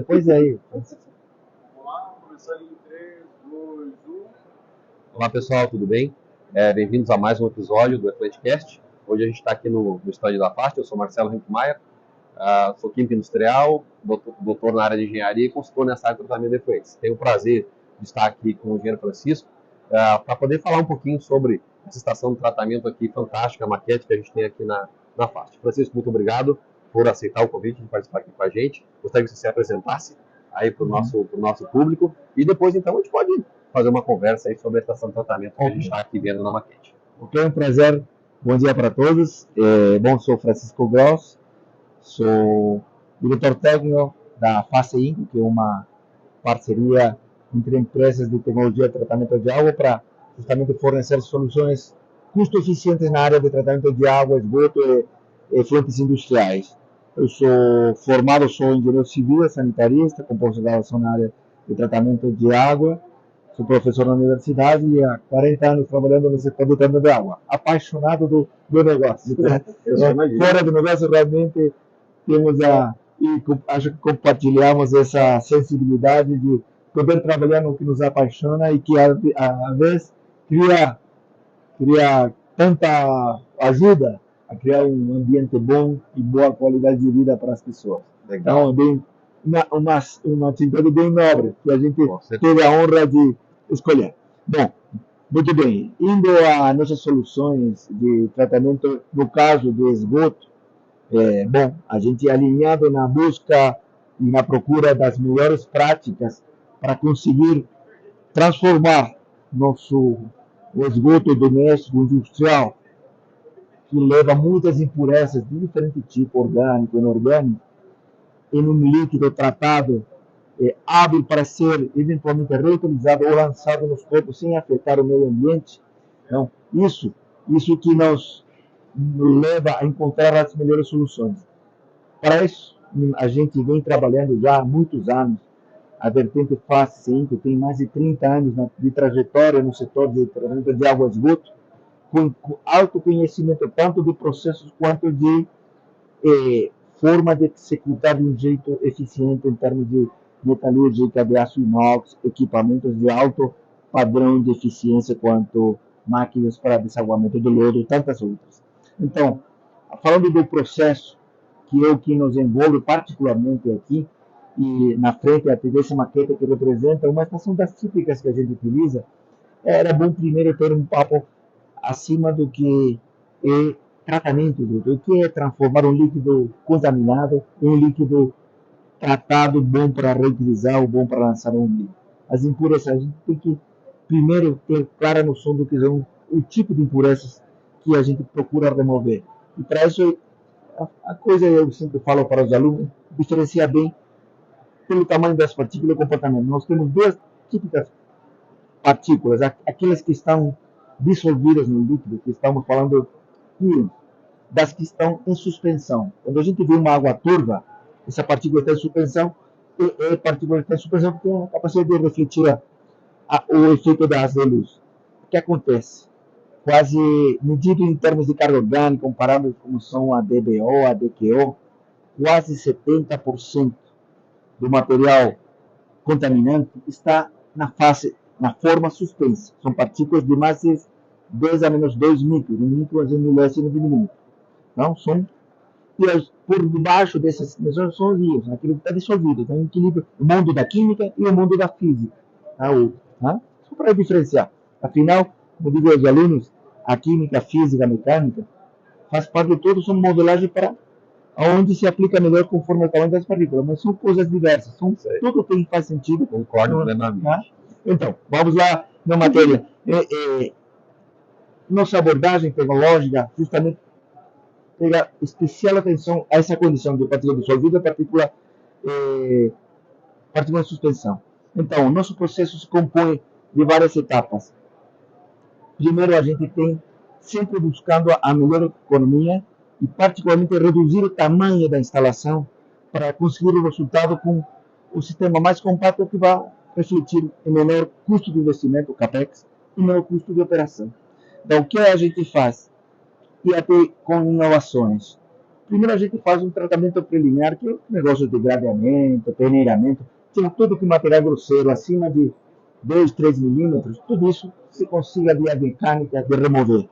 Depois aí. Olá, começando em 3, 2, 1. Olá pessoal, tudo bem? Bem-vindos a mais um episódio do Atleticast. Hoje a gente está aqui no estúdio da FAST. Eu sou Marcelo Rinkmaier, sou químico industrial, doutor na área de engenharia e consultor nessa área de tratamento de efluentes. Tenho o prazer de estar aqui com o engenheiro Francisco para poder falar um pouquinho sobre essa estação de tratamento aqui fantástica, a maquete que a gente tem aqui na FAST. Francisco, muito obrigado por aceitar o convite de participar aqui com a gente. Gostaria que você se apresentasse aí para o nosso público e depois então a gente pode fazer uma conversa aí sobre a estação de tratamento que a gente está aqui vendo na maquete. Ok, é um prazer. Bom dia para todos. Sou Francisco Gross, sou diretor técnico da FACE Inc., que é uma parceria entre empresas de tecnologia de tratamento de água para justamente fornecer soluções custo-eficientes na área de tratamento de água, esgoto e efluentes industriais. Eu sou engenheiro civil, sanitarista, com pós-graduação na área de tratamento de água. Sou professor na universidade e há 40 anos trabalhando no setor de tratamento de água. Apaixonado do negócio. Fora do negócio, realmente temos acho que compartilhamos essa sensibilidade de poder trabalhar no que nos apaixona e que, às vezes, cria tanta ajuda a criar um ambiente bom e boa qualidade de vida para as pessoas. Legal. Então, é bem uma atividade bem nobre que a gente teve a honra de escolher. Bom, muito bem. Indo a nossas soluções de tratamento, no caso do esgoto, a gente é alinhado na busca e na procura das melhores práticas para conseguir transformar o esgoto doméstico industrial, que leva muitas impurezas de diferente tipo, orgânico e inorgânico, em um líquido tratado hábil para ser eventualmente reutilizado ou lançado nos corpos sem afetar o meio ambiente. Então, isso que nos leva a encontrar as melhores soluções. Para isso, a gente vem trabalhando já há muitos anos. A vertente FACE Inc. tem mais de 30 anos de trajetória no setor de tratamento de água e esgoto, com alto conhecimento tanto de processos quanto de forma de executar de um jeito eficiente em termos de metalúrgica, de aço inox, equipamentos de alto padrão de eficiência quanto máquinas para desaguamento do lodo e tantas outras. Então, falando do processo, que é o que nos envolve particularmente aqui, e na frente a essa maqueta que representa uma estação das típicas que a gente utiliza, era bom primeiro ter um papo acima do que é tratamento, do que é transformar um líquido contaminado em um líquido tratado bom para reutilizar ou bom para lançar um líquido. As impurezas, a gente tem que primeiro ter clara noção do que são o tipo de impurezas que a gente procura remover. E para isso, a coisa eu sempre falo para os alunos, diferenciar bem pelo tamanho das partículas e comportamento. Nós temos duas típicas partículas, aquelas que estão dissolvidas no líquido, que estamos falando das que estão em suspensão. Quando a gente vê uma água turva, essa partícula está em suspensão, e a partícula está em suspensão porque tem a capacidade de refletir o efeito da luz. O que acontece? Quase medido em termos de carga orgânica, comparado como são a DBO, a DQO, quase 70% do material contaminante está na forma suspensa. São partículas de mais de 10 a menos 2 micros, um micro a 100 milésimo de milímetro. Então, por debaixo dessas dimensões são os íons, aquilo que está dissolvido. Então, equilíbrio o mundo da química e o mundo da física. Só para diferenciar. Afinal, como digo aos alunos, a química, a física, a mecânica, faz parte de tudo, são modelagem para onde se aplica melhor conforme o tamanho das partículas, mas são coisas diversas, tudo que faz sentido. Concordo plenamente. Então, vamos lá na matéria. Nossa abordagem tecnológica justamente pega especial atenção a essa condição de partícula dissolvida e partícula em suspensão. Então, o nosso processo se compõe de várias etapas. Primeiro, a gente tem sempre buscando a melhor economia e particularmente reduzir o tamanho da instalação para conseguir o resultado com o sistema mais compacto que vai refletir em menor custo de investimento, CAPEX, e menor custo de operação. Então, o que a gente faz? E até com inovações. Primeiro a gente faz um tratamento preliminar, que é negócio de gradeamento, peneiramento, tem tudo que material grosseiro, acima de 2, 3 milímetros, tudo isso se consiga via mecânica de remover.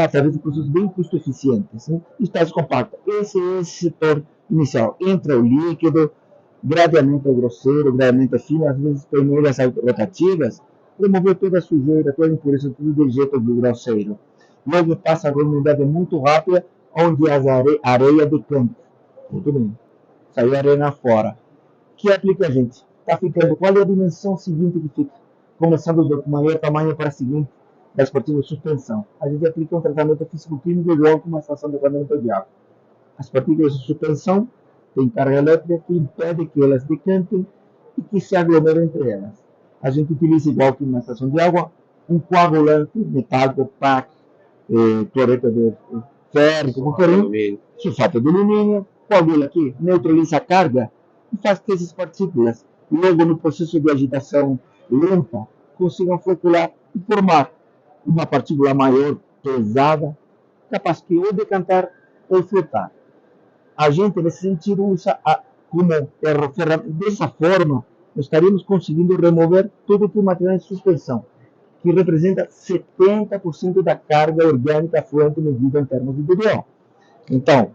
Através de processos bem custo-eficientes, né? Estágio compacto. Esse é o setor inicial. Entra o líquido, gradeamento grosseiro, gradeamento fino, às vezes peneiras rotativas, remover toda a sujeira, toda a impureza, tudo de jeito grosseiro. Logo passa a umidade muito rápida, onde as areia decanta. Muito bem. Saiu a areia fora. Que aplica a gente? Está ficando. Qual é a dimensão seguinte que fica? Começando do maior tamanho para a seguinte, das partículas de suspensão. A gente aplica um tratamento físico-químico igual que uma estação de tratamento de água. As partículas de suspensão têm carga elétrica que impede que elas decantem e que se aglomerem entre elas. A gente utiliza, igual que uma estação de água, um coagulante metálico, PAC, cloreto de ferro, sulfato de alumínio, coagula aqui, neutraliza a carga e faz que essas partículas, logo no processo de agitação lenta, consigam flocular e formar uma partícula maior, pesada, capaz de ou decantar ou flotar. A gente, nesse sentido, usa como ferramenta. Dessa forma, nós estaríamos conseguindo remover todo o material de suspensão, que representa 70% da carga orgânica fluente medida em termos de DDO. Então,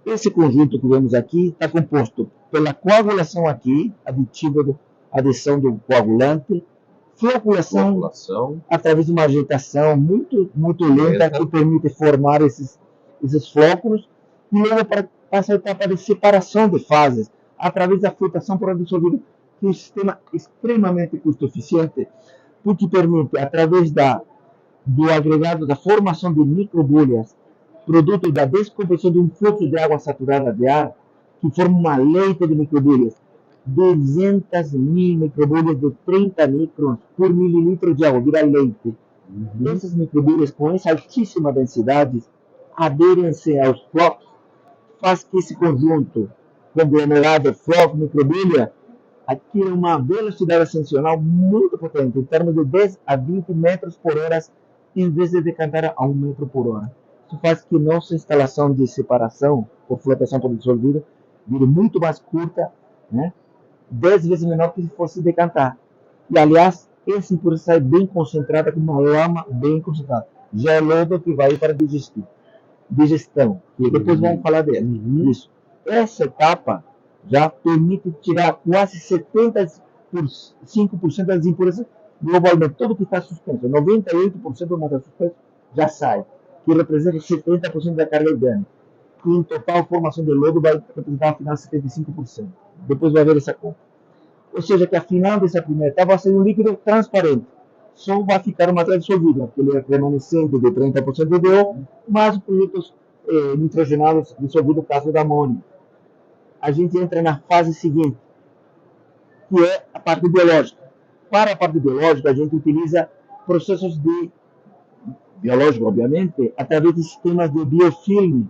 esse conjunto que vemos aqui está composto pela coagulação aqui, adição do coagulante, floculação através de uma agitação muito lenta que permite formar esses flóculos e leva para essa etapa de separação de fases através da flotação por dissolvido, que é um sistema extremamente custo-eficiente, porque permite, através do agregado da formação de microbolhas, produto da descompressão de um fluxo de água saturada de ar, que forma uma leite de microbolhas, 200.000 microbolhas de 30 microns por mililitro de água, vira leite. Essas microbolhas, com essa altíssima densidade, aderem-se aos flocos, faz que esse conjunto conglomerado floco microbolha adquira uma velocidade ascensional muito potente, em termos de 10 a 20 metros por hora, em vez de decantar a 1 metro por hora. Isso faz que nossa instalação de separação, por flotação por dissolvido, vire muito mais curta, né? 10 vezes menor que se fosse decantar. E, aliás, essa impureza sai bem concentrada, com uma lama bem concentrada. Já é lodo que vai para digestão. E depois vamos falar dela. Isso. Essa etapa já permite tirar quase 75% das impurezas globalmente. Tudo que está suspenso, 98% do material suspenso já sai, que representa 70% da carga orgânica. E em total, a formação de lodo vai representar, afinal, 75%. Depois vai haver essa conta. Ou seja, que afinal dessa primeira etapa vai ser um líquido transparente. Só vai ficar o material dissolvido, aquele remanescente de 30% de DO, mais os produtos nitrogenados dissolvidos, no caso da amônia. A gente entra na fase seguinte, que é a parte biológica. Para a parte biológica, a gente utiliza processos biológicos, obviamente, através de sistemas de biofilme,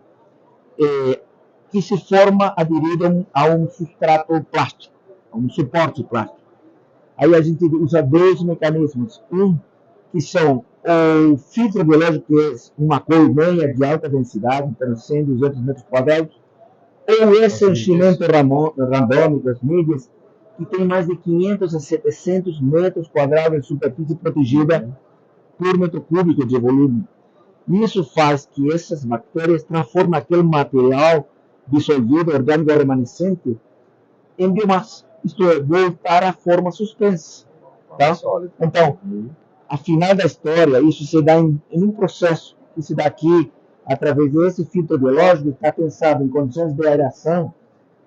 que se forma aderido a um substrato plástico, a um suporte plástico. Aí a gente usa dois mecanismos. Um, que são o filtro biológico, que é uma colmeia de alta densidade, então 100, 200 metros quadrados, ou esse enchimento randômico, as mídias, que tem mais de 500 a 700 metros quadrados de superfície protegida por metro cúbico de volume. Isso faz que essas bactérias transformem aquele material dissolvido, orgânico remanescente, em biomassa, isto é, voltar à forma suspensa. Tá? Então, a final da história, isso se dá em um processo que se dá aqui, através desse filtro biológico, está pensado em condições de aeração,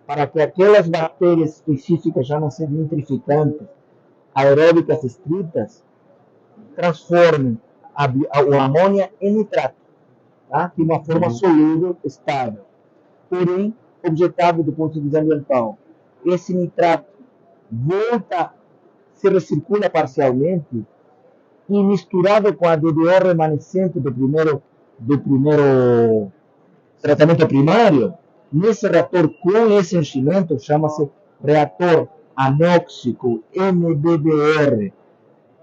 para que aquelas bactérias específicas, já não sendo nitrificantes, aeróbicas estritas, transformem o amônia em nitrato, tá? De uma forma solúvel, estável. Porém, objetável do ponto de vista ambiental. Esse nitrato volta, se recircula parcialmente e misturado com a DDO remanescente do primeiro tratamento primário, nesse reator com esse enchimento, chama-se reator anóxico MBBR,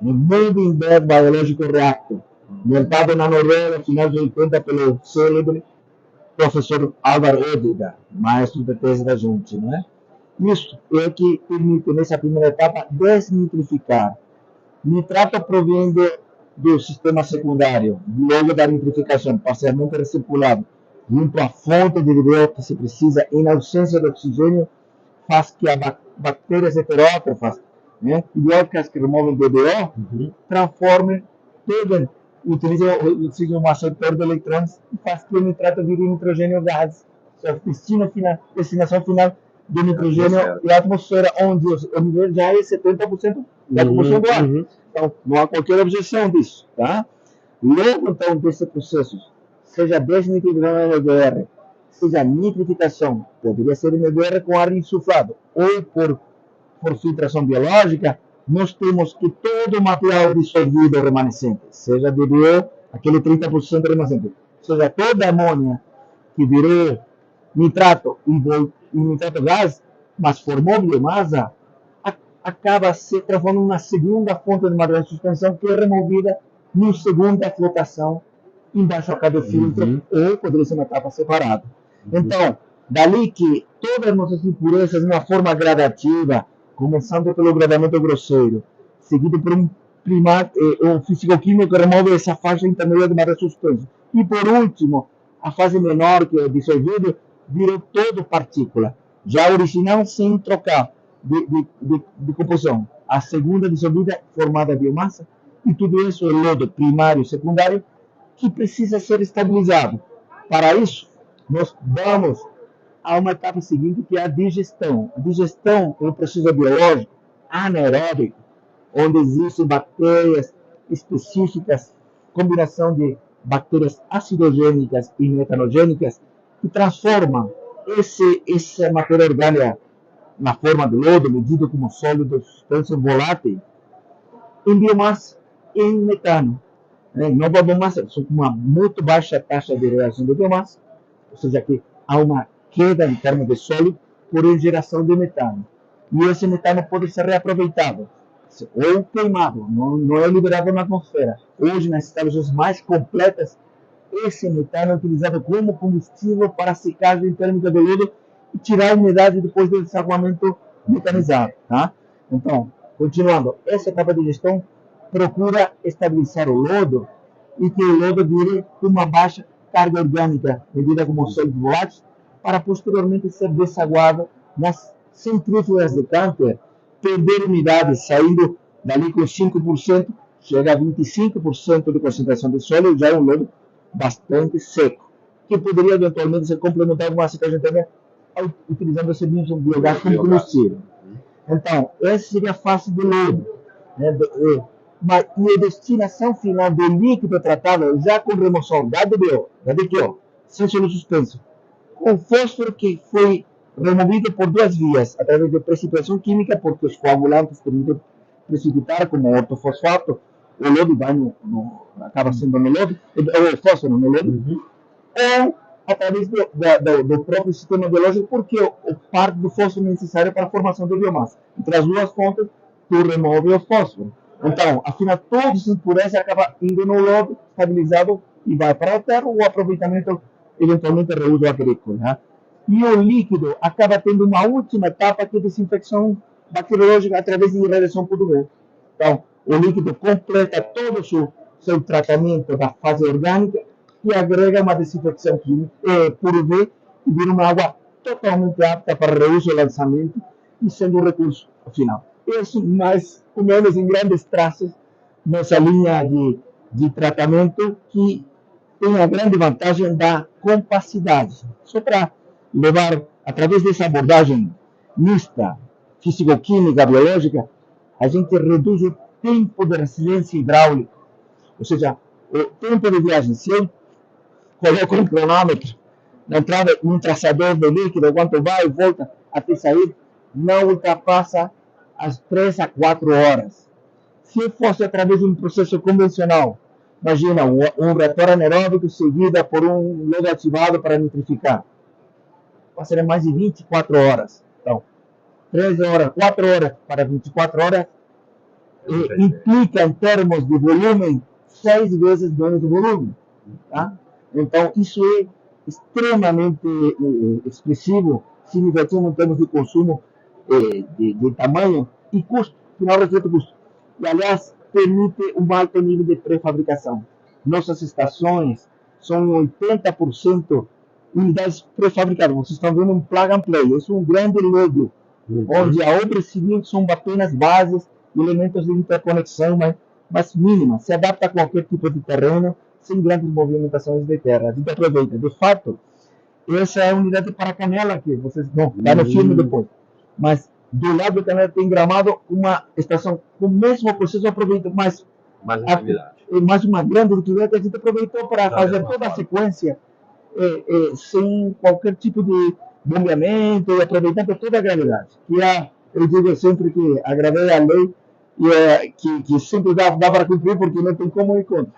Mönchengladbach Biological Reactor, montado na Noruega, no final de 80, pelo célebre professor Álvaro Ódega, maestro de tese da gente, né? Isso é que permite, nessa primeira etapa, desnitrificar. Nitrato provém do sistema secundário, logo da nitrificação, parcialmente recirculado, junto à fonte de DDO que se precisa, em ausência de oxigênio, faz que as bactérias heterótrofas, né, bióticas que removem DDO, transformem, utilizam o oxígeno como aceptor de eletrões e faz que o nitrato vire nitrogênio gás. Destinação final do nitrogênio e a atmosfera, onde o nível já é 70% da composição do ar. Então, não há qualquer objeção disso. Tá? Logo, então, desse processo, seja desnitrificação MBR, seja nitrificação, poderia ser MBR com ar insuflado, ou por filtração biológica, nós temos que todo o material dissolvido remanescente, seja DDO, aquele 30% remanescente, seja toda a amônia que virou nitrato e nitrato gás, mas formou biomassa, acaba se transformando em uma segunda fonte de material de suspensão que é removida numa segunda flotação embaixo a cada filtro, ou poderia ser uma etapa separada. Então, dali que todas as nossas impurezas, de uma forma gradativa, começando pelo gradeamento grosseiro, seguido por um físico-químico que remove essa faixa intermédia de material suspenso. E, por último, a fase menor, que é dissolvido, virou todo partícula, já original sem trocar de composição. A segunda dissolvida, formada biomassa, e tudo isso é lodo primário e secundário, que precisa ser estabilizado. Para isso, nós vamos a uma etapa seguinte, que é a digestão. A digestão é um processo biológico anaeróbico, onde existem bactérias específicas, combinação de bactérias acidogênicas e metanogênicas, que transformam essa matéria orgânica na forma de lodo, medido como sólido, substância volátil, em biomassa e em metano. Nova biomassa, com uma muito baixa taxa de reação de biomassa, ou seja, que há uma queda em termos de sólido por geração de metano. E esse metano pode ser reaproveitado ou queimado, não é liberado na atmosfera. Hoje, nas instalações mais completas, esse metano é utilizado como combustível para a secagem térmica do lodo e tirar a umidade depois do desaguamento mecanizado. Tá? Então, continuando, essa etapa de gestão procura estabilizar o lodo e que o lodo vire com uma baixa carga orgânica, medida como sólido volátil, para posteriormente ser desaguado nas centrífugas de Cantor, perder umidade, saindo dali com 5%, chega a 25% de concentração de sólido, já é um lodo bastante seco, que poderia eventualmente ser complementado com uma secagem térmica utilizando esse mesmo biogás como combustível. Então, essa seria a fase do lodo. E a destinação final do líquido tratado, já com remoção da DDO, sem solo suspenso, com fósforo que foi removido por duas vias, através de precipitação química, porque os coagulantes permitem precipitar, como ortofosfato, o lodo vai acaba sendo no lodo, o fósforo no lodo, ou através do próprio sistema biológico, porque o parte do fósforo é necessário para a formação de biomassa. Entre as duas fontes, tu remove o fósforo. Então, afinal, toda essa impureza acaba indo no lodo, estabilizado, e vai para a terra, ou aproveitamento, eventualmente, reuso agrícola. Né? E o líquido acaba tendo uma última etapa, que é desinfecção bacteriológica através de irradiação por UV. Então, o líquido completa todo o seu tratamento da fase orgânica e agrega uma desinfecção química por UV e vira uma água totalmente apta para reuso e lançamento, e sendo um recurso final. Isso, mais ou menos em grandes traços, nossa linha de tratamento, que tem a grande vantagem da compacidade. Só para levar, através dessa abordagem mista, físico-química, biológica, a gente reduz o tempo de resiliência hidráulica. Ou seja, o tempo de viagem. Se eu coloco um cronômetro na entrada, um traçador de líquido, quanto vai e volta até sair, não ultrapassa as 3 a 4 horas. Se fosse através de um processo convencional, imagina um reator anaeróbico seguida por um lodo ativado para nitrificar, passaria mais de 24 horas. Então, 3 horas, 4 horas para 24 horas, implica em termos de volume 6 vezes menos de volume. Tá? Então, isso é extremamente expressivo, significativo em termos de consumo, de tamanho e custo, final reflete custo. E, aliás, permite um alto nível de pré-fabricação. Nossas estações são 80% unidades pré-fabricadas. Vocês estão vendo um plug and play. Isso é um grande Lego, onde a obra civil são apenas bases, elementos de interconexão, mas mínimas. Se adapta a qualquer tipo de terreno, sem grandes movimentações de terra. A gente aproveita. De fato, essa é a unidade para Canela, que vocês vão dar no filme depois. Mas do lado do Canela tem Gramado uma estação com o mesmo processo, aproveita mais uma grande utilidade que a gente aproveitou para fazer toda a sequência sem qualquer tipo de bombeamento e aproveitando toda a gravidade. Eu digo sempre que a gravidade é a lei e que sempre dá para cumprir porque não tem como ir contra.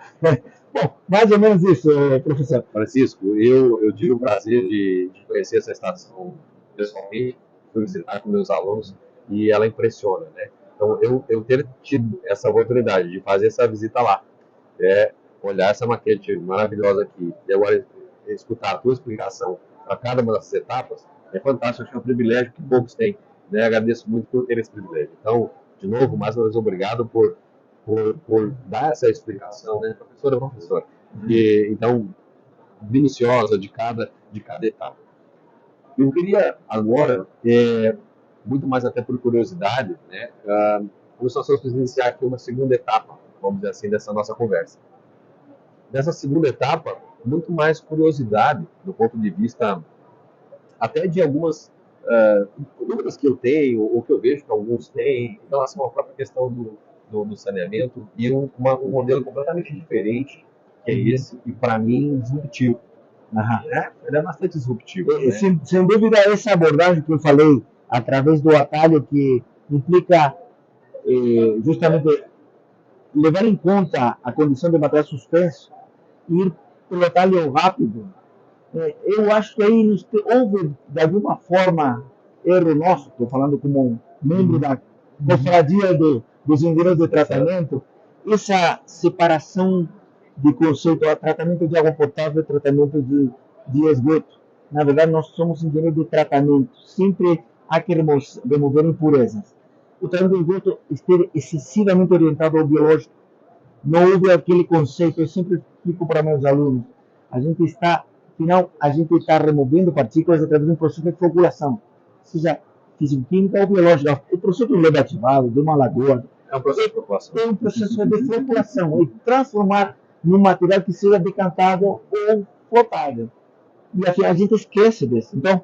Bom, mais ou menos isso, professor. Francisco, eu tive o prazer de conhecer essa estação pessoalmente, fui visitar com meus alunos e ela impressiona, né? Então, eu ter tido essa oportunidade de fazer essa visita lá, olhar essa maquete maravilhosa aqui e agora escutar a tua explicação para cada uma dessas etapas, é fantástico, acho que é um privilégio que poucos têm, né? Agradeço muito por ter esse privilégio. Então, de novo, mais uma vez, obrigado por dar essa explicação, né, professora. E, então, minuciosa de cada etapa. Eu queria agora, muito mais até por curiosidade, né, nós vamos iniciar aqui uma segunda etapa, vamos dizer assim, dessa nossa conversa. Nessa segunda etapa, muito mais curiosidade do ponto de vista até de algumas dúvidas que eu tenho, ou que eu vejo que alguns têm, em relação à própria questão do saneamento, e um modelo completamente diferente, que é esse, e para mim, disruptivo. Ele é bastante disruptivo. Né? Sem dúvida, essa abordagem que eu falei, através do atalho, que implica justamente levar em conta a condição de material suspenso, e ir pelo atalho rápido, eu acho que aí houve, de alguma forma, erro nosso, estou falando como membro da confraria dos engenheiros de tratamento, essa separação de conceito, tratamento de água potável e tratamento de esgoto. Na verdade, nós somos engenheiros de tratamento, sempre há que remover impurezas. O tratamento de esgoto esteve excessivamente orientado ao biológico, não houve aquele conceito, eu sempre explico para meus alunos, a gente está removendo partículas através de um processo de floculação, seja físico-química ou biológica. O processo negativado de uma lagoa é um processo de floculação. É um processo de floculação, e transformar num material que seja decantável ou flotável. E a gente esquece disso. Então,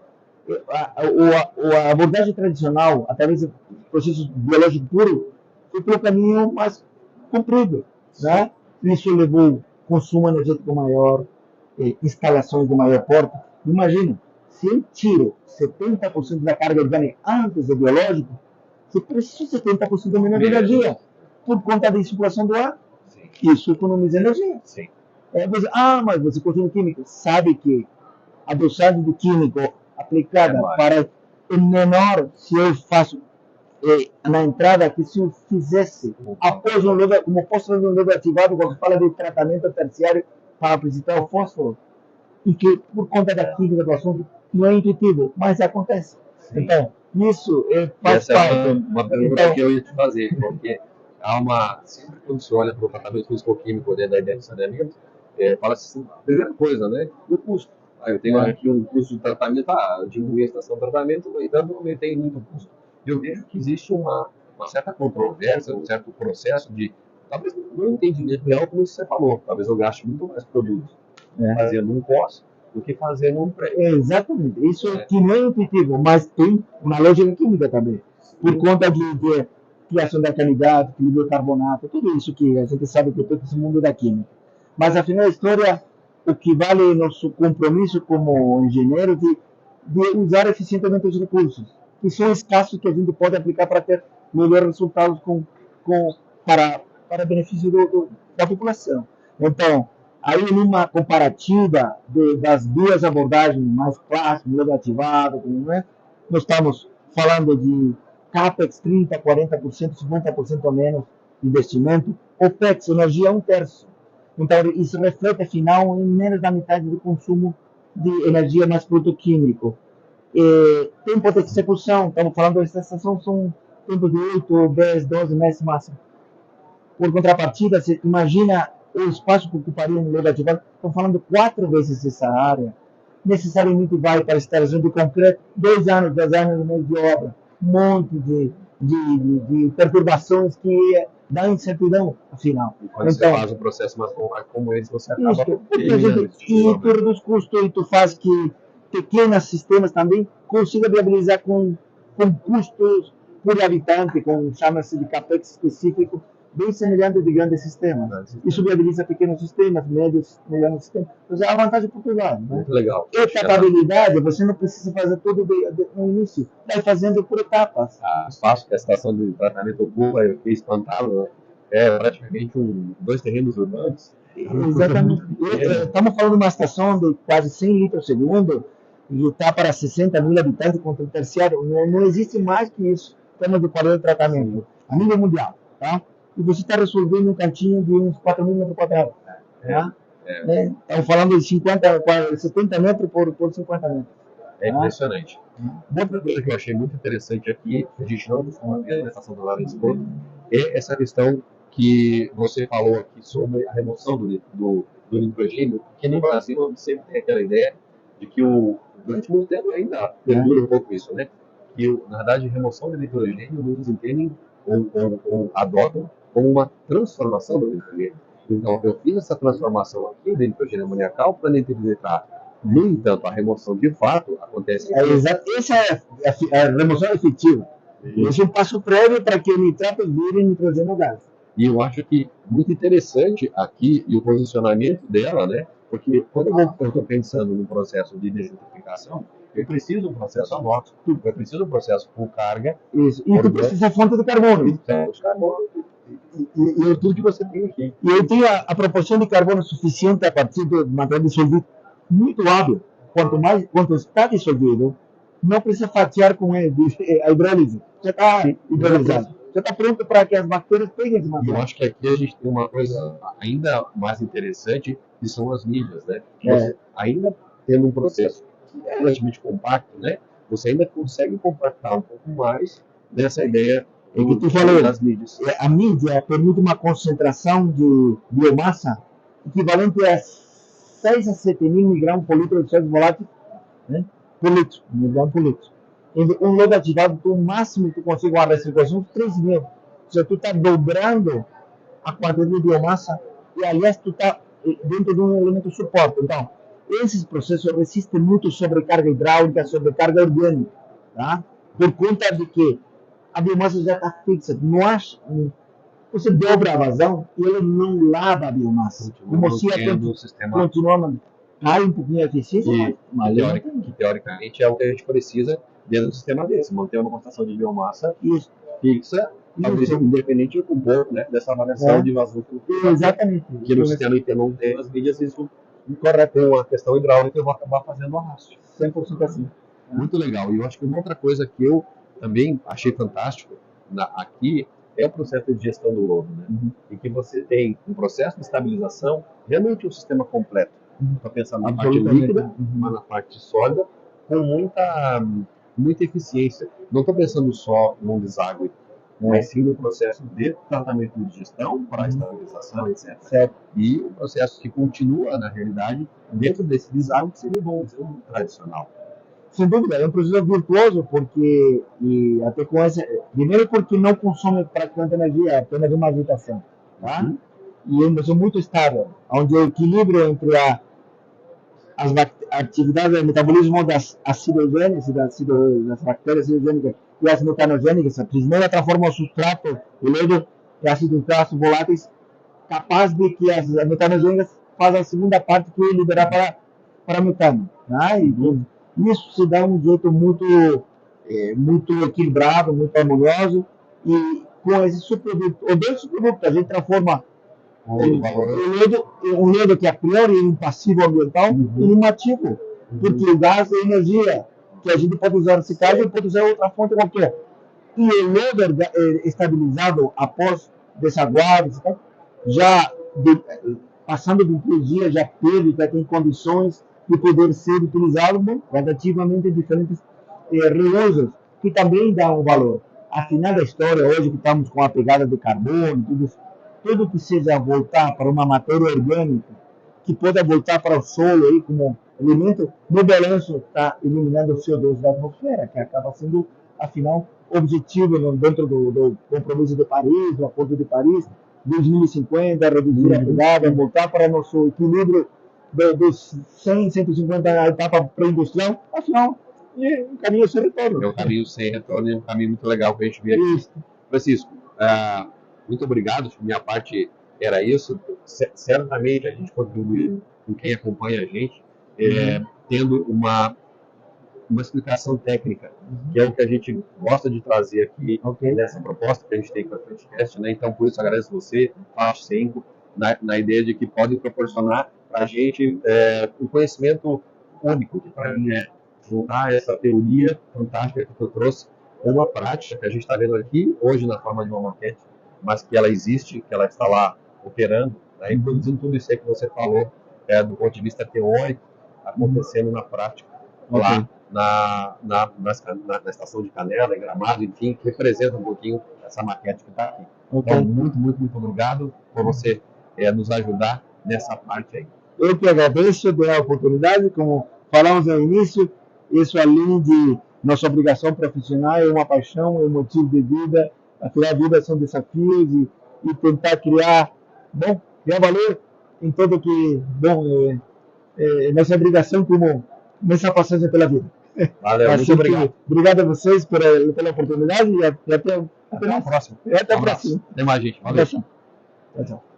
a abordagem tradicional, através do processo biológico puro, foi pelo caminho mais comprido. Né? Isso levou consumo energético maior, instalações de maior porte. Imagina, se eu tiro 70% da carga orgânica antes do biológico, você precisa de 70% menos de energia por conta da insuflação do ar. Sim. Isso economiza energia. Sim. Mas você consome químico. Sabe que a dosagem do químico aplicada é menor se eu faço na entrada que se eu fizesse após como fósforo no lodo ativado, quando fala de tratamento terciário para apresentar o fósforo, e que por conta da química do assunto não é intuitivo, mas acontece. Sim. Então, isso faz parte. Essa é uma pergunta que eu ia te fazer, porque sempre quando se olha para o tratamento físico-químico dentro da ideia de saneamento, fala-se assim, a primeira coisa, né, o custo. Eu tenho aqui um custo de tratamento, diminuir a estação de tratamento, no entanto, não tem muito custo. Eu vejo que existe uma certa controvérsia, um certo processo de, talvez não entendimento real, como você falou, talvez eu gaste muito mais produtos fazendo um pós do que fazendo um pré. Exatamente, isso que não é intuitivo, mas tem uma lógica química também, por conta de criação da canidade, bicarbonato, tudo isso que a gente sabe que todo esse mundo da química. Mas afinal da história, o que vale é nosso compromisso como engenheiro de usar eficientemente os recursos, que são escassos, que a gente pode aplicar para ter melhores resultados para benefício da população. Então, aí numa comparativa das duas abordagens mais clássicas, lodo ativado, nós estamos falando de CAPEX 30%, 40%, 50% a menos de investimento, OPEX, energia 1/3. Então, isso reflete, afinal, em menos da metade do consumo de energia mais produto químico. Tempo de execução, estamos falando dessa estação, são tempos de 8, 10, 12 meses máximo. Por contrapartida, você imagina o espaço que ocuparia um lugar ativo. Estão falando 4 vezes essa área. Necessariamente vai para a instalação de concreto 2 anos, 10 anos no meio de obra. Um monte de perturbações que dá incertidão, afinal. E quando você faz um processo mais complexo como esse, você acaba eliminando isso. E tu reduz custo e tu faz que pequenos sistemas também consigam viabilizar com custos por habitante, com chama-se de capex específico, bem semelhante de grandes sistemas. Isso viabiliza pequenos sistemas, médios, melhores sistemas. Então, é a vantagem por todo lado. Né? Muito legal. Etapabilidade, você não precisa fazer tudo no início, vai fazendo por etapas. Espaço que a estação de tratamento ocupa, eu fiquei espantado, né? É praticamente 2 terrenos urbanos. Exatamente. Estamos falando de uma estação de quase 100 litros por segundo e está para 60 mil habitantes contra o terciário. Não existe mais que isso em termos de qualidade de tratamento a nível mundial. Tá? E você está resolvendo um cantinho de uns 4 mil metros quadrados. Tá? Estamos falando de 70 metros por 50 metros. É impressionante. Outra coisa que eu achei muito interessante aqui, a gente não costuma ver na estação do Laranjeiras, é essa questão que você falou aqui sobre a remoção do nitrogênio, que no Brasil sempre tem aquela ideia de que durante muito tempo ainda perdura um pouco isso, né? Que, na verdade, a remoção do nitrogênio, muitos entendem ou adotam como uma transformação do nitrogênio. Então, eu fiz essa transformação aqui do nitrogênio amoniacal para nitrificar. No entanto, a remoção de fato acontece. Essa é a remoção efetiva. Esse é um passo prévio para que o nitrato vire nitrogênio gás. E eu acho que muito interessante aqui e o posicionamento dela, né? Porque quando eu estou pensando no processo de desnitrificação, eu preciso de um processo anóxico, eu preciso de um processo com carga. Isso. E tu precisa de fonte de carbono. E tudo que você tem aqui. E eu tenho a proporção de carbono suficiente a partir do material dissolvido muito hábil. Quanto está dissolvido, não precisa fatiar com a hidrólise. Já está hidrolisado. Já está pronto para que as bactérias peguem esse material. Eu acho que aqui a gente tem uma coisa ainda mais interessante, que são as mídias, né? Você, ainda tendo um processo que é relativamente compacto, né? Você ainda consegue compactar um pouco mais dessa ideia que tu falou, das mídias. A mídia permite uma concentração de biomassa equivalente a 6 a 7 mil miligramas por litro de sólidos voláteis, né? Por litro, miligrama por litro. Um lodo ativado, o máximo que tu consegue uma recirculação de 3 mil. Ou seja, tu está dobrando a quantidade de biomassa e, aliás, tu está dentro de um elemento suporte. Então, esses processos resistem muito sobrecarga hidráulica, sobrecarga orgânica, tá? Por conta de que a biomassa já está fixa. Você dobra a vazão e ele não lava a biomassa. Como se o sistema continuando. Cai um pouquinho a eficiência, que teoricamente é o que a gente precisa dentro do sistema desse, manter uma concentração de biomassa fixa, independente de compor, né, dessa variação de vazão. Exatamente. Que no sistema inteiro não tem as mídias, isso incorreto uma questão hidráulica, eu vou acabar fazendo o arrasto. 100% assim. Muito legal. E eu acho que uma outra coisa que eu também achei fantástico aqui é o processo de gestão do lodo, né? Em que você tem um processo de estabilização, realmente um sistema completo. Para pensar na parte líquida, mas na parte sólida, com muita eficiência. Não estou pensando só num deságue, mas sim no processo de tratamento de gestão para estabilização, etc. Certo. E o processo que continua, na realidade, dentro desse deságue, que seria bom, seria um tradicional. Sem dúvida, é um processo virtuoso, porque, e até com essa, primeiro porque não consome praticamente energia, apenas uma agitação, tá? E é um processo muito estável, onde o equilíbrio entre as atividades do metabolismo das acidogênicas, das bactérias acidogênicas e as metanogênicas, a primeira transforma o substrato, o lodo, em ácidos graxos voláteis, capaz de que as metanogênicas façam a segunda parte que é liberar para metano, tá? E isso se dá um jeito muito equilibrado, muito harmonioso, e com esse subproduto, ou dois subprodutos, a gente transforma um lodo que a priori é um passivo ambiental em um ativo, porque o gás é energia, que a gente pode usar nesse caso e pode usar outra fonte qualquer. E o lodo estabilizado após desaguar, já passando de 3 dias, já tem condições de poder ser utilizado gradativamente em diferentes recursos que também dão valor. Afinal da história, hoje que estamos com a pegada de carbono, tudo que seja voltar para uma matéria orgânica, que possa voltar para o solo aí como elemento, no balanço está eliminando o CO2 da atmosfera, que acaba sendo, afinal, objetivo dentro do compromisso de Paris, do Acordo de Paris, 2050, reduzir a pegada, voltar para nosso equilíbrio dos 100, 150 a etapa pré-industrial, afinal, é um caminho sem retorno. É um caminho sem retorno e um caminho muito legal que a gente vê aqui. Isso. Francisco, muito obrigado. Minha parte era isso. Certamente a gente contribui com quem acompanha a gente, tendo uma explicação técnica, que é o que a gente gosta de trazer aqui nessa proposta que a gente tem com a podcast, né? Então, por isso, agradeço você, Faixa 5, na ideia de que pode proporcionar para a gente um conhecimento único, que para mim é juntar essa teoria fantástica que eu trouxe com uma prática que a gente está vendo aqui, hoje na forma de uma maquete, mas que ela existe, que ela está lá operando, né? E produzindo tudo isso aí que você falou, do ponto de vista teórico, acontecendo na prática, lá na estação de Canela, em Gramado, enfim, que representa um pouquinho essa maquete que está aqui. Então, muito, muito, muito obrigado por você nos ajudar nessa parte aí. Eu que agradeço pela oportunidade, como falamos no início, isso além de nossa obrigação profissional, é uma paixão, é um motivo de vida, afinal a vida são desafios e tentar criar valor em tudo que, é nossa obrigação como nessa passagem pela vida. Valeu, muito obrigado. Obrigado a vocês pela oportunidade e até a próxima. Até a próxima. Até mais, gente. Valeu. Tchau, tchau.